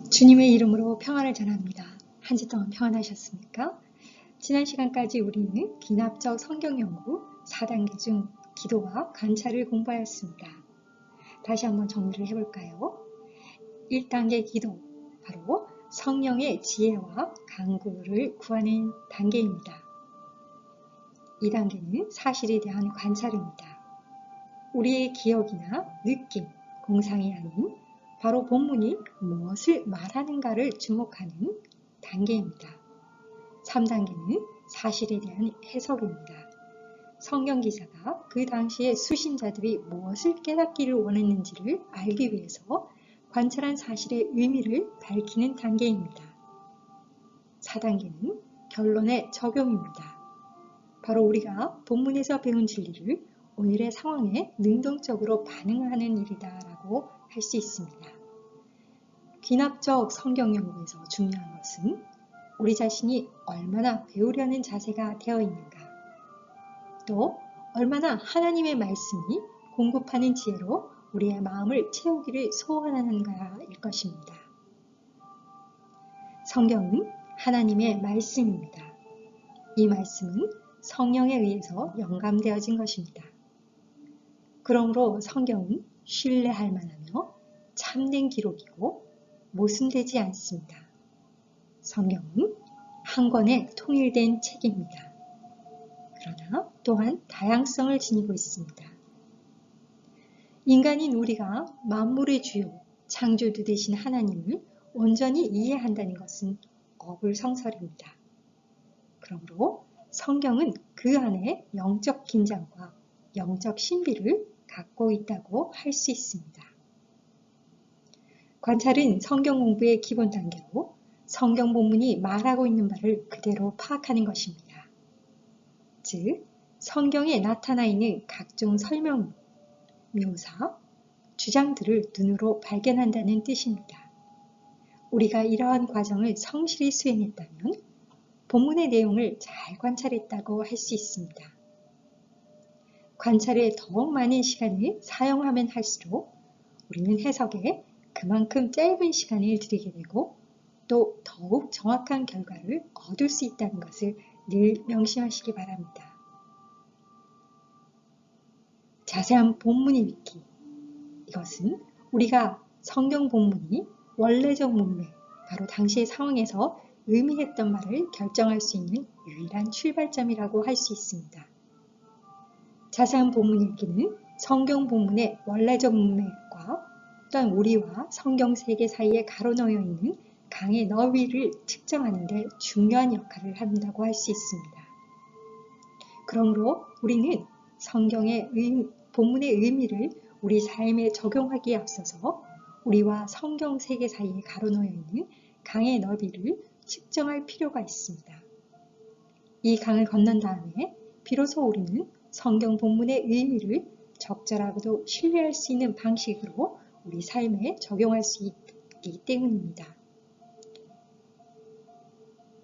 주님의 이름으로 평안을 전합니다. 한 주 동안 평안하셨습니까? 지난 시간까지 우리는 기납적 성경 연구 4단계 중 기도와 관찰을 공부하였습니다. 다시 한번 정리를 해볼까요? 1단계 기도, 바로 성령의 지혜와 간구를 구하는 단계입니다. 2단계는 사실에 대한 관찰입니다. 우리의 기억이나 느낌, 공상이 아닌 바로 본문이 무엇을 말하는가를 주목하는 단계입니다. 3단계는 사실에 대한 해석입니다. 성경 기자가 그 당시에 수신자들이 무엇을 깨닫기를 원했는지를 알기 위해서 관찰한 사실의 의미를 밝히는 단계입니다. 4단계는 결론의 적용입니다. 바로 우리가 본문에서 배운 진리를 오늘의 상황에 능동적으로 반응하는 일이다라고 할 수 있습니다. 귀납적 성경 연구에서 중요한 것은 우리 자신이 얼마나 배우려는 자세가 되어 있는가, 또 얼마나 하나님의 말씀이 공급하는 지혜로 우리의 마음을 채우기를 소원하는가일 것입니다. 성경은 하나님의 말씀입니다. 이 말씀은 성령에 의해서 영감되어진 것입니다. 그러므로 성경은 신뢰할 만하며 참된 기록이고 모순되지 않습니다. 성경은 한 권의 통일된 책입니다. 그러나 또한 다양성을 지니고 있습니다. 인간인 우리가 만물의 주요, 창조주 되신 하나님을 온전히 이해한다는 것은 어불성설입니다. 그러므로 성경은 그 안에 영적 긴장과 영적 신비를 갖고 있다고 할 수 있습니다. 관찰은 성경 공부의 기본 단계로 성경 본문이 말하고 있는 바를 그대로 파악하는 것입니다. 즉, 성경에 나타나 있는 각종 설명, 묘사, 주장들을 눈으로 발견한다는 뜻입니다. 우리가 이러한 과정을 성실히 수행했다면 본문의 내용을 잘 관찰했다고 할 수 있습니다. 관찰에 더욱 많은 시간을 사용하면 할수록 우리는 해석에 그만큼 짧은 시간을 들이게 되고 또 더욱 정확한 결과를 얻을 수 있다는 것을 늘 명심하시기 바랍니다. 자세한 본문 읽기, 이것은 우리가 성경 본문이 원래적 문맥, 바로 당시의 상황에서 의미했던 말을 결정할 수 있는 유일한 출발점이라고 할 수 있습니다. 자세한 본문 읽기는 성경 본문의 원래적 문맥과 또한 우리와 성경 세계 사이에 가로놓여 있는 강의 너비를 측정하는 데 중요한 역할을 한다고 할 수 있습니다. 그러므로 우리는 성경의 본문의 의미를 우리 삶에 적용하기에 앞서서 우리와 성경 세계 사이에 가로놓여 있는 강의 너비를 측정할 필요가 있습니다. 이 강을 건넌 다음에 비로소 우리는 성경 본문의 의미를 적절하고도 신뢰할 수 있는 방식으로 우리 삶에 적용할 수 있기 때문입니다.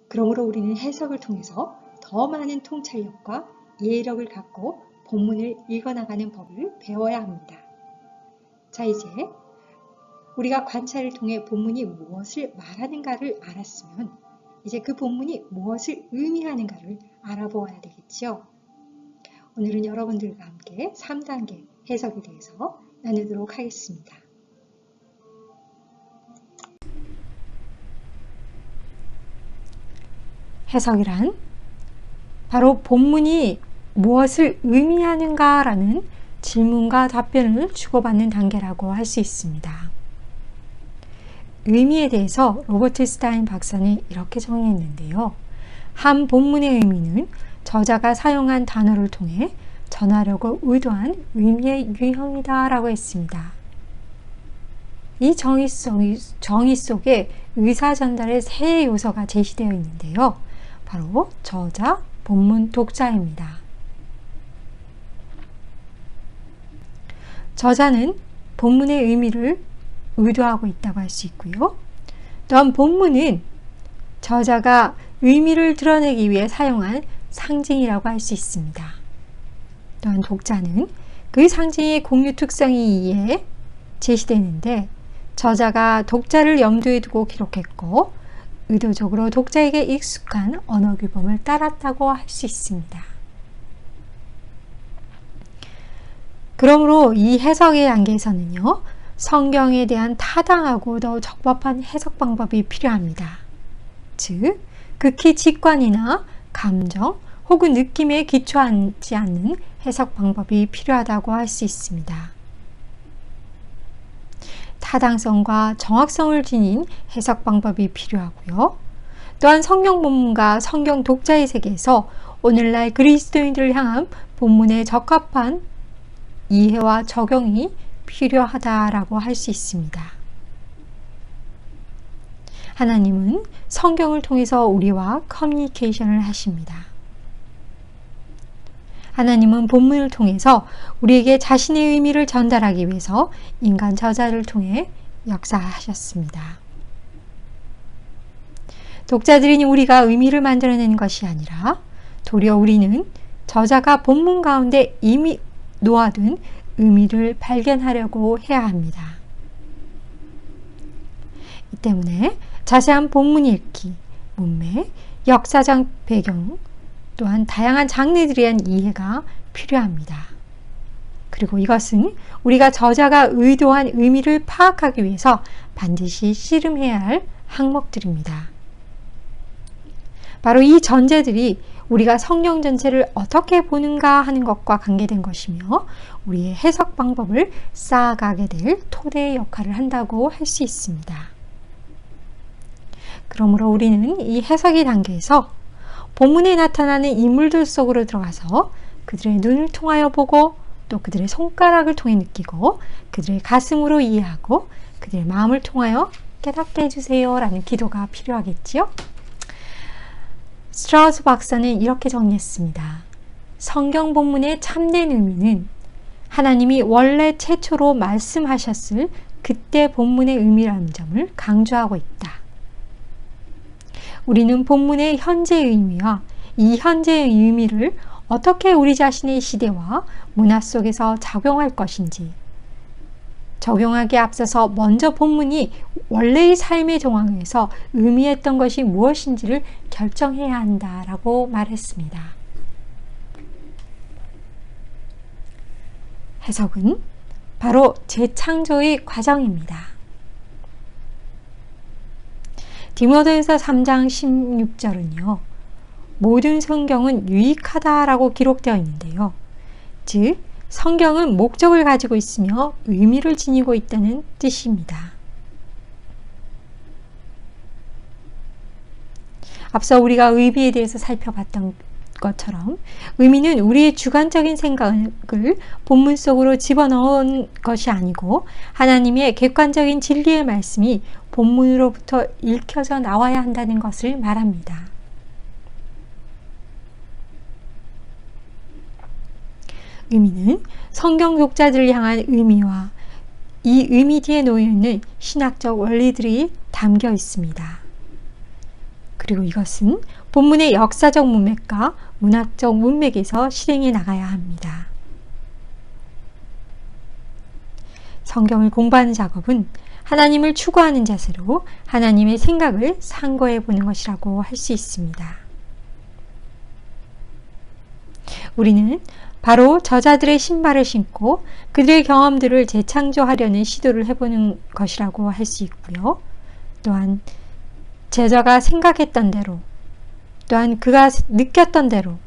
그러므로 우리는 해석을 통해서 더 많은 통찰력과 이해력을 갖고 본문을 읽어나가는 법을 배워야 합니다. 자, 이제 우리가 관찰을 통해 본문이 무엇을 말하는가를 알았으면 이제 그 본문이 무엇을 의미하는가를 알아보아야 되겠죠. 오늘은 여러분들과 함께 3단계 해석에 대해서 나누도록 하겠습니다. 해석이란 바로 본문이 무엇을 의미하는가라는 질문과 답변을 주고받는 단계라고 할 수 있습니다. 의미에 대해서 로버트 스타인 박사는 이렇게 정의했는데요. 한 본문의 의미는 저자가 사용한 단어를 통해 전하려고 의도한 의미의 유형이다 라고 했습니다. 이 정의 속에 의사 전달의 세 요소가 제시되어 있는데요. 바로 저자, 본문, 독자입니다. 저자는 본문의 의미를 의도하고 있다고 할 수 있고요. 또한 본문은 저자가 의미를 드러내기 위해 사용한 상징이라고 할 수 있습니다. 또한 독자는 그 상징의 공유 특성이 이에 제시되는데 저자가 독자를 염두에 두고 기록했고 의도적으로 독자에게 익숙한 언어 규범을 따랐다고 할 수 있습니다. 그러므로 이 해석의 단계에서는요, 성경에 대한 타당하고 더 적법한 해석 방법이 필요합니다. 즉, 극히 직관이나 감정 혹은 느낌에 기초하지 않는 해석 방법이 필요하다고 할 수 있습니다. 타당성과 정확성을 지닌 해석 방법이 필요하고요. 또한 성경 본문과 성경 독자의 세계에서 오늘날 그리스도인들을 향한 본문에 적합한 이해와 적용이 필요하다라고 할 수 있습니다. 하나님은 성경을 통해서 우리와 커뮤니케이션을 하십니다. 하나님은 본문을 통해서 우리에게 자신의 의미를 전달하기 위해서 인간 저자를 통해 역사하셨습니다. 독자들인 우리가 의미를 만들어내는 것이 아니라 도리어 우리는 저자가 본문 가운데 이미 놓아둔 의미를 발견하려고 해야 합니다. 이 때문에 자세한 본문 읽기, 문맥, 역사적 배경, 또한 다양한 장르들에 대한 이해가 필요합니다. 그리고 이것은 우리가 저자가 의도한 의미를 파악하기 위해서 반드시 씨름해야 할 항목들입니다. 바로 이 전제들이 우리가 성경 전체를 어떻게 보는가 하는 것과 관계된 것이며 우리의 해석 방법을 쌓아가게 될 토대의 역할을 한다고 할 수 있습니다. 그러므로 우리는 이 해석의 단계에서 본문에 나타나는 인물들 속으로 들어가서 그들의 눈을 통하여 보고 또 그들의 손가락을 통해 느끼고 그들의 가슴으로 이해하고 그들의 마음을 통하여 깨닫게 해주세요 라는 기도가 필요하겠지요. 스트라우스 박사는 이렇게 정리했습니다. 성경 본문의 참된 의미는 하나님이 원래 최초로 말씀하셨을 그때 본문의 의미라는 점을 강조하고 있다. 우리는 본문의 현재의 의미와 이 현재의 의미를 어떻게 우리 자신의 시대와 문화 속에서 적용할 것인지, 적용하기에 앞서서 먼저 본문이 원래의 삶의 정황에서 의미했던 것이 무엇인지를 결정해야 한다라고 말했습니다. 해석은 바로 재창조의 과정입니다. 디모데후서 3장 16절은요. 모든 성경은 유익하다라고 기록되어 있는데요. 즉, 성경은 목적을 가지고 있으며 의미를 지니고 있다는 뜻입니다. 앞서 우리가 의미에 대해서 살펴봤던 것처럼 의미는 우리의 주관적인 생각을 본문 속으로 집어넣은 것이 아니고 하나님의 객관적인 진리의 말씀이 본문으로부터 읽혀져 나와야 한다는 것을 말합니다. 의미는 성경 독자들을 향한 의미와 이 의미 뒤에 놓여있는 신학적 원리들이 담겨 있습니다. 그리고 이것은 본문의 역사적 문맥과 문학적 문맥에서 실행해 나가야 합니다. 성경을 공부하는 작업은 하나님을 추구하는 자세로 하나님의 생각을 상고해 보는 것이라고 할 수 있습니다. 우리는 바로 저자들의 신발을 신고 그들의 경험들을 재창조하려는 시도를 해보는 것이라고 할 수 있고요. 또한 저자가 생각했던 대로, 또한 그가 느꼈던 대로,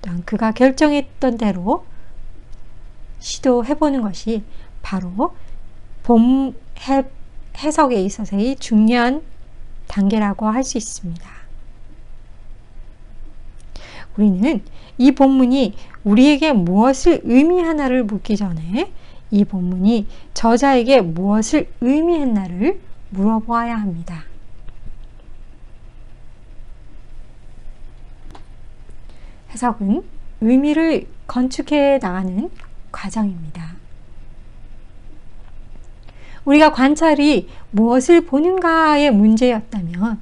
또한 그가 결정했던 대로 시도해보는 것이 바로 본 해석에 있어서의 중요한 단계라고 할 수 있습니다. 우리는 이 본문이 우리에게 무엇을 의미하나를 묻기 전에 이 본문이 저자에게 무엇을 의미했나를 물어보아야 합니다. 해석은 의미를 건축해 나가는 과정입니다. 우리가 관찰이 무엇을 보는가의 문제였다면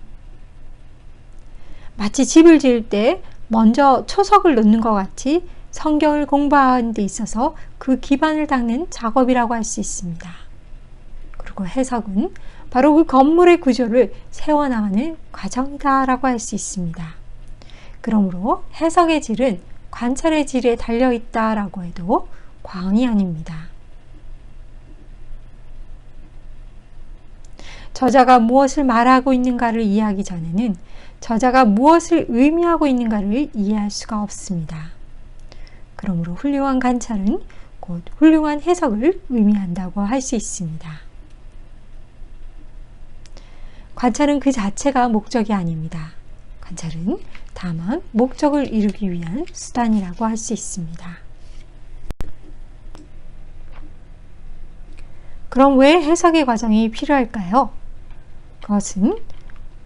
마치 집을 지을 때 먼저 초석을 놓는 것 같이 성경을 공부하는 데 있어서 그 기반을 닦는 작업이라고 할 수 있습니다. 그리고 그리고 해석은 바로 그 건물의 구조를 세워나가는 과정이다라고 할 수 있습니다. 그러므로 해석의 질은 관찰의 질에 달려있다라고 해도 과언이 아닙니다. 저자가 무엇을 말하고 있는가를 이해하기 전에는 저자가 무엇을 의미하고 있는가를 이해할 수가 없습니다. 그러므로 훌륭한 관찰은 곧 훌륭한 해석을 의미한다고 할 수 있습니다. 관찰은 그 자체가 목적이 아닙니다. 관찰은 다만 목적을 이루기 위한 수단이라고 할 수 있습니다. 그럼 왜 해석의 과정이 필요할까요? 그것은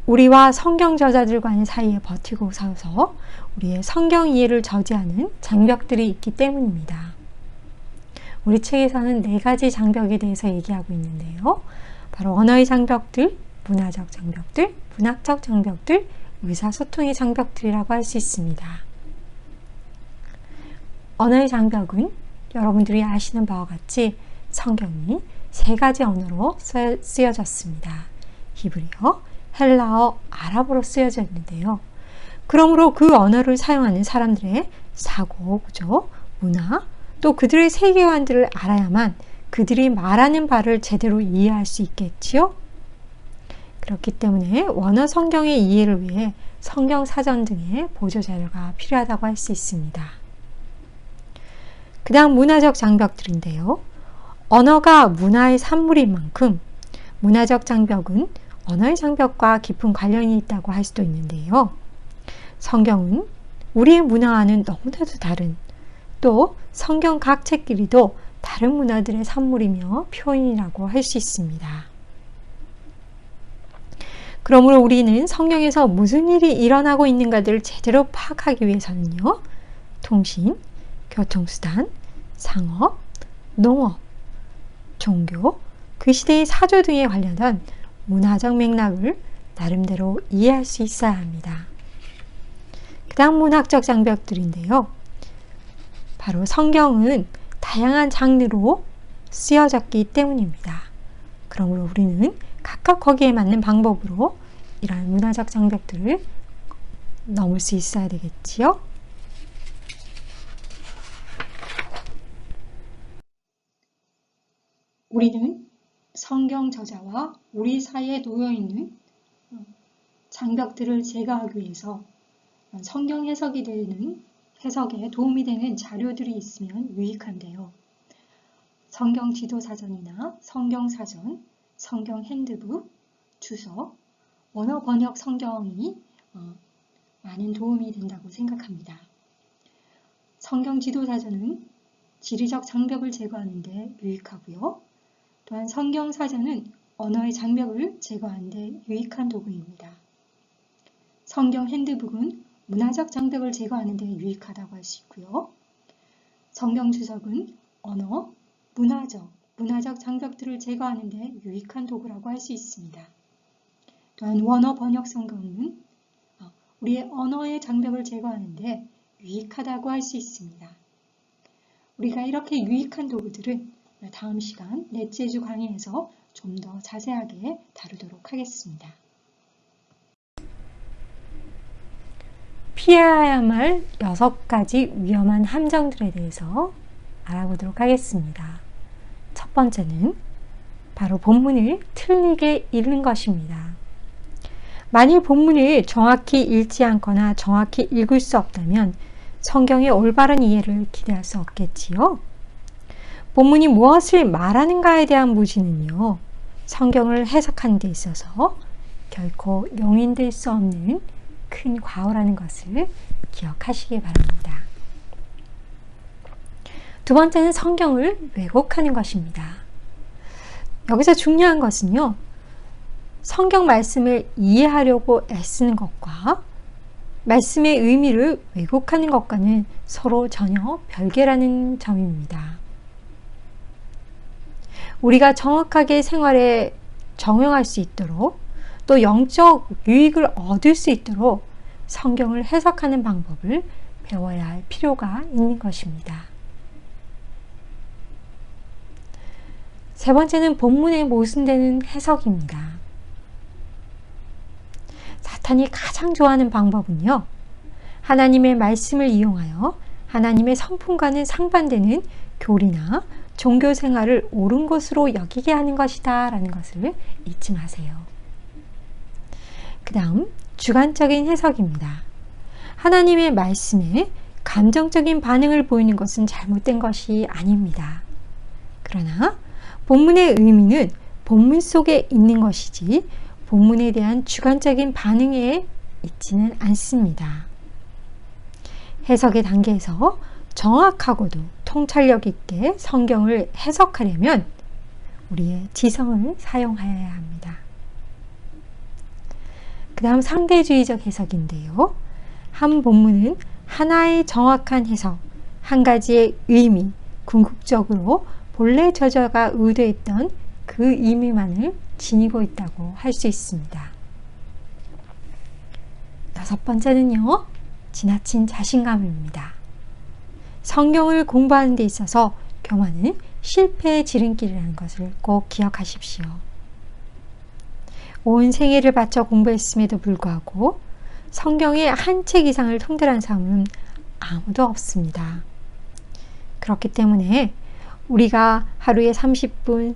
우리와 성경 저자들 간 사이에 버티고 서서 우리의 성경 이해를 저지하는 장벽들이 있기 때문입니다. 우리 책에서는 4가지 장벽에 대해서 얘기하고 있는데요. 바로 언어의 장벽들, 문화적 장벽들, 문학적 장벽들, 의사소통의 장벽들이라고 할 수 있습니다. 언어의 장벽은 여러분들이 아시는 바와 같이 성경이 3가지 언어로 쓰여졌습니다. 히브리어, 헬라어, 아랍어로 쓰여져 있는데요. 그러므로 그 언어를 사용하는 사람들의 사고, 구조, 문화, 또 그들의 세계관들을 알아야만 그들이 말하는 바를 제대로 이해할 수 있겠지요. 그렇기 때문에 원어 성경의 이해를 위해 성경 사전 등의 보조 자료가 필요하다고 할 수 있습니다. 그 다음 문화적 장벽들인데요. 언어가 문화의 산물인 만큼 문화적 장벽은 언어의 장벽과 깊은 관련이 있다고 할 수도 있는데요. 성경은 우리의 문화와는 너무나도 다른, 또 성경 각 책끼리도 다른 문화들의 산물이며 표현이라고 할 수 있습니다. 그러므로 우리는 성경에서 무슨 일이 일어나고 있는가를 제대로 파악하기 위해서는요, 통신, 교통수단, 상업, 농업, 종교, 그 시대의 사조 등에 관련한 문화적 맥락을 나름대로 이해할 수 있어야 합니다. 그 다음 문학적 장벽들인데요. 바로 성경은 다양한 장르로 쓰여졌기 때문입니다. 그러므로 우리는 각각 거기에 맞는 방법으로 이러한 문화적 장벽들을 넘을 수 있어야 되겠지요. 우리는 성경 저자와 우리 사이에 놓여있는 장벽들을 제거하기 위해서 성경 해석이 되는 해석에 도움이 되는 자료들이 있으면 유익한데요. 성경 지도사전이나 성경사전, 성경 핸드북, 주석, 원어 번역 성경이 많은 도움이 된다고 생각합니다. 성경 지도사전은 지리적 장벽을 제거하는 데 유익하고요. 또한 성경사전은 언어의 장벽을 제거하는 데 유익한 도구입니다. 성경 핸드북은 문화적 장벽을 제거하는 데 유익하다고 할 수 있고요. 성경 주석은 언어, 문화적 장벽들을 제거하는 데 유익한 도구라고 할 수 있습니다. 또한 원어 번역 성경은 우리의 언어의 장벽을 제거하는 데 유익하다고 할 수 있습니다. 우리가 이렇게 유익한 도구들은 다음 시간 넷째 주 강의에서 좀 더 자세하게 다루도록 하겠습니다. 피해야만 할 6가지 위험한 함정들에 대해서 알아보도록 하겠습니다. 첫 번째는 바로 본문을 틀리게 읽는 것입니다. 만일 본문을 정확히 읽지 않거나 정확히 읽을 수 없다면 성경의 올바른 이해를 기대할 수 없겠지요. 본문이 무엇을 말하는가에 대한 무지는요, 성경을 해석하는 데 있어서 결코 용인될 수 없는 큰 과오라는 것을 기억하시기 바랍니다. 두 번째는 성경을 왜곡하는 것입니다. 여기서 중요한 것은요, 성경 말씀을 이해하려고 애쓰는 것과 말씀의 의미를 왜곡하는 것과는 서로 전혀 별개라는 점입니다. 우리가 정확하게 생활에 적용할 수 있도록 또 영적 유익을 얻을 수 있도록 성경을 해석하는 방법을 배워야 할 필요가 있는 것입니다. 세 번째는 본문에 모순되는 해석입니다. 사탄이 가장 좋아하는 방법은요, 하나님의 말씀을 이용하여 하나님의 성품과는 상반되는 교리나 종교 생활을 옳은 것으로 여기게 하는 것이다 라는 것을 잊지 마세요. 그 다음 주관적인 해석입니다. 하나님의 말씀에 감정적인 반응을 보이는 것은 잘못된 것이 아닙니다. 그러나 본문의 의미는 본문 속에 있는 것이지 본문에 대한 주관적인 반응에 있지는 않습니다. 해석의 단계에서 정확하고도 통찰력 있게 성경을 해석하려면 우리의 지성을 사용하여야 합니다. 그 다음 상대주의적 해석인데요. 한 본문은 하나의 정확한 해석, 한 가지의 의미, 궁극적으로 본래 저자가 의도했던 그 의미만을 지니고 있다고 할 수 있습니다. 여섯 번째는요, 지나친 자신감입니다. 성경을 공부하는 데 있어서 교만은 실패의 지름길이라는 것을 꼭 기억하십시오. 온 생애를 바쳐 공부했음에도 불구하고 성경의 한 책 이상을 통달한 사람은 아무도 없습니다. 그렇기 때문에 우리가 하루에 30분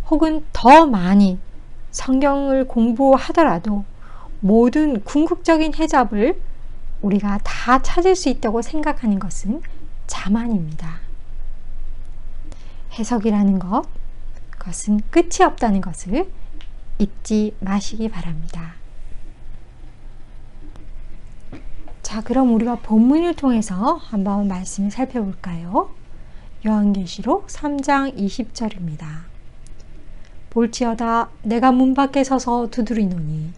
혹은 더 많이 성경을 공부하더라도 모든 궁극적인 해답을 우리가 다 찾을 수 있다고 생각하는 것은 자만입니다. 해석이라는 그것은 끝이 없다는 것을 잊지 마시기 바랍니다. 자, 그럼 우리가 본문을 통해서 한번 말씀을 살펴볼까요? 요한계시록 3장 20절입니다. 볼지어다 내가 문 밖에 서서 두드리노니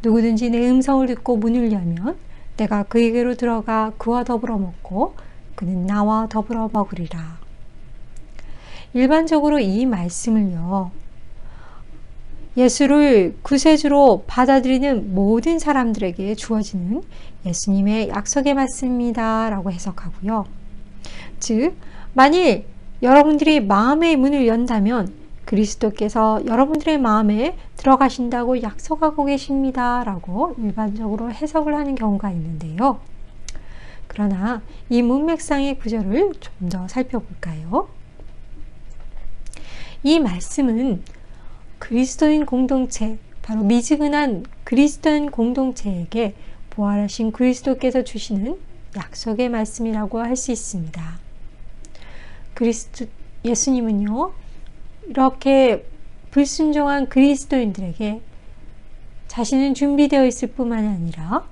누구든지 내 음성을 듣고 문을 열면 내가 그에게로 들어가 그와 더불어 먹고 그는 나와 더불어 먹으리라. 일반적으로 이 말씀을요, 예수를 구세주로 받아들이는 모든 사람들에게 주어지는 예수님의 약속의 말씀입니다 라고 해석하고요. 즉, 만일 여러분들이 마음의 문을 연다면 그리스도께서 여러분들의 마음에 들어가신다고 약속하고 계십니다 라고 일반적으로 해석을 하는 경우가 있는데요. 그러나 이 문맥상의 구절을 좀 더 살펴볼까요? 이 말씀은 그리스도인 공동체, 바로 미지근한 그리스도인 공동체에게 부활하신 그리스도께서 주시는 약속의 말씀이라고 할 수 있습니다. 예수님은요, 이렇게 불순종한 그리스도인들에게 자신은 준비되어 있을 뿐만 아니라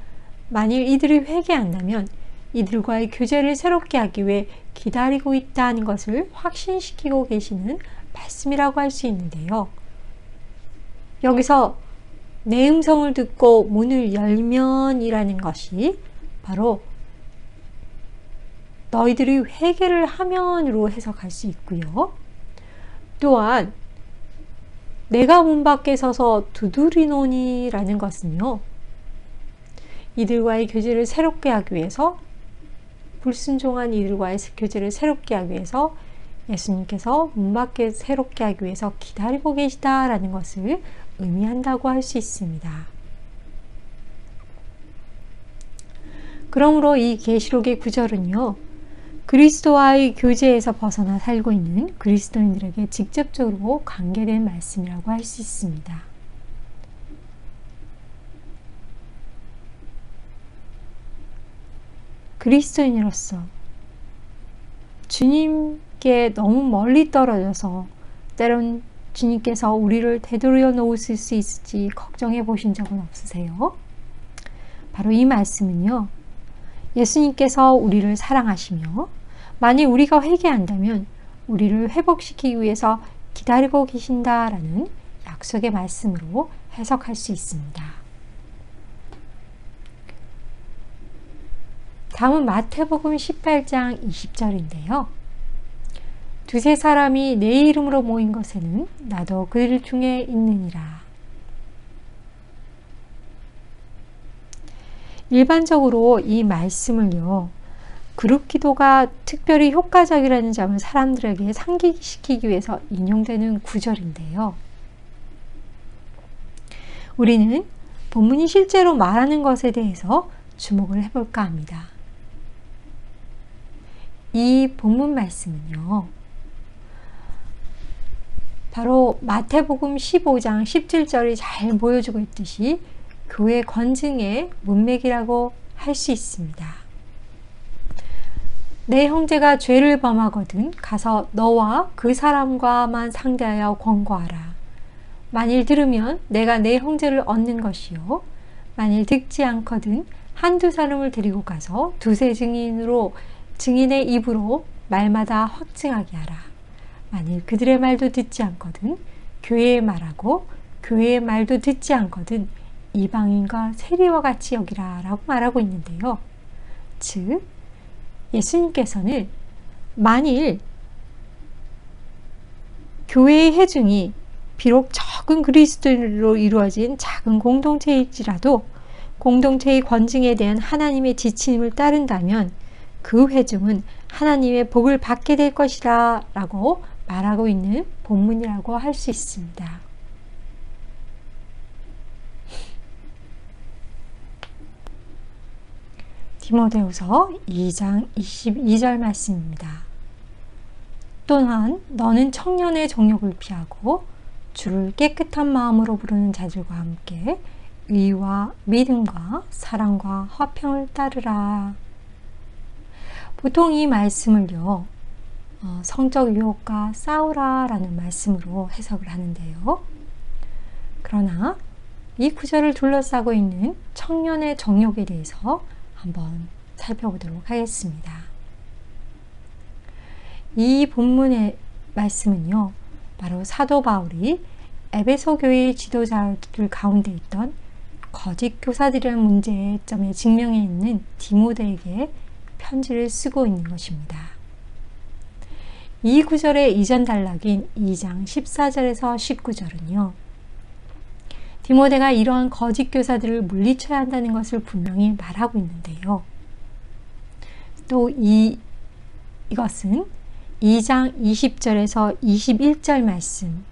만일 이들이 회개한다면 이들과의 교제를 새롭게 하기 위해 기다리고 있다는 것을 확신시키고 계시는 말씀이라고 할 수 있는데요. 여기서 내 음성을 듣고 문을 열면 이라는 것이 바로 너희들이 회개를 하면으로 해석할 수 있고요. 또한 내가 문 밖에 서서 두드리노니 라는 것은요, 이들과의 교제를 새롭게 하기 위해서, 불순종한 이들과의 교제를 새롭게 하기 위해서 예수님께서 문 밖에 새롭게 하기 위해서 기다리고 계시다라는 것을 의미한다고 할 수 있습니다. 그러므로 이 계시록의 구절은요, 그리스도와의 교제에서 벗어나 살고 있는 그리스도인들에게 직접적으로 관계된 말씀이라고 할 수 있습니다. 그리스도인으로서 주님께 너무 멀리 떨어져서 때론 주님께서 우리를 되돌려 놓으실 수 있을지 걱정해 보신 적은 없으세요? 바로 이 말씀은요, 예수님께서 우리를 사랑하시며 만일 우리가 회개한다면 우리를 회복시키기 위해서 기다리고 계신다라는 약속의 말씀으로 해석할 수 있습니다. 다음은 마태복음 18장 20절인데요. 두세 사람이 내 이름으로 모인 것에는 나도 그들 중에 있느니라. 일반적으로 이 말씀을요, 그룹 기도가 특별히 효과적이라는 점을 사람들에게 상기시키기 위해서 인용되는 구절인데요. 우리는 본문이 실제로 말하는 것에 대해서 주목을 해볼까 합니다. 이 본문 말씀은요, 바로 마태복음 15장 17절이 잘 보여주고 있듯이 교회 건증의 문맥이라고 할 수 있습니다. 내 형제가 죄를 범하거든 가서 너와 그 사람과만 상대하여 권고하라. 만일 들으면 내가 내 형제를 얻는 것이요, 만일 듣지 않거든 한두 사람을 데리고 가서 두세 증인의 입으로 말마다 확증하게 하라. 만일 그들의 말도 듣지 않거든 교회의 말하고 교회의 말도 듣지 않거든 이방인과 세리와 같이 여기라 라고 말하고 있는데요. 즉 예수님께서는 만일 교회의 회중이 비록 적은 그리스도인으로 이루어진 작은 공동체일지라도 공동체의 권증에 대한 하나님의 지침을 따른다면 그 회중은 하나님의 복을 받게 될 것이라 라고 말하고 있는 본문이라고 할 수 있습니다. 디모데후서 2장 22절 말씀입니다. 또한 너는 청년의 정욕을 피하고 주를 깨끗한 마음으로 부르는 자들과 함께 의와 믿음과 사랑과 화평을 따르라. 보통 이 말씀을요, 성적 유혹과 싸우라 라는 말씀으로 해석을 하는데요. 그러나 이 구절을 둘러싸고 있는 청년의 정욕에 대해서 한번 살펴보도록 하겠습니다. 이 본문의 말씀은요, 바로 사도 바울이 에베소 교회의 지도자들 가운데 있던 거짓 교사들이라는 문제점에 직면해 있는 디모데에게 편지를 쓰고 있는 것입니다. 이 구절의 이전 단락인 2장 14절에서 19절은요, 디모데가 이러한 거짓 교사들을 물리쳐야 한다는 것을 분명히 말하고 있는데요. 또 이것은 2장 20절에서 21절 말씀,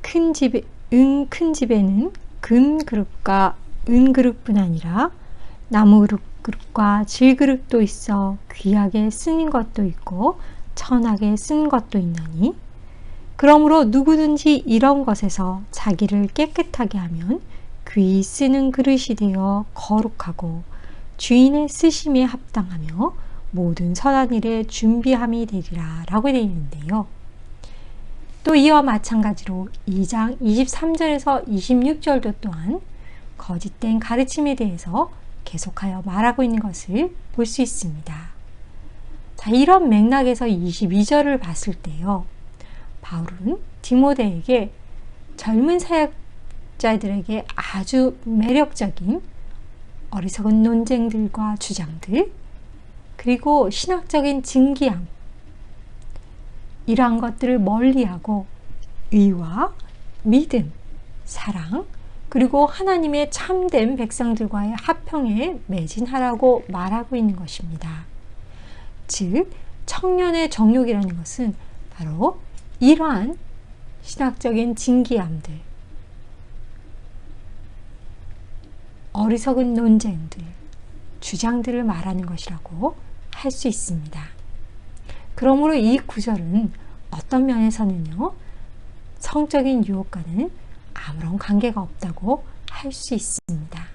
큰 집에는 금 그릇과 은 그릇뿐 아니라 나무 그릇과 질 그릇도 있어 귀하게 쓰는 것도 있고 천하게 쓴 것도 있나니, 그러므로 누구든지 이런 것에서 자기를 깨끗하게 하면 귀히 쓰는 그릇이 되어 거룩하고 주인의 쓰심에 합당하며 모든 선한 일에 준비함이 되리라 라고 되어 있는데요. 또 이와 마찬가지로 2장 23절에서 26절도 또한 거짓된 가르침에 대해서 계속하여 말하고 있는 것을 볼 수 있습니다. 자, 이런 맥락에서 22절을 봤을 때요, 바울은 디모데에게 젊은 사역자들에게 아주 매력적인 어리석은 논쟁들과 주장들, 그리고 신학적인 증기함, 이러한 것들을 멀리하고 의와 믿음, 사랑, 그리고 하나님의 참된 백성들과의 화평에 매진하라고 말하고 있는 것입니다. 즉, 청년의 정욕이라는 것은 바로 이러한 신학적인 진기함들, 어리석은 논쟁들, 주장들을 말하는 것이라고 할 수 있습니다. 그러므로 이 구절은 어떤 면에서는요, 성적인 유혹과는 아무런 관계가 없다고 할 수 있습니다.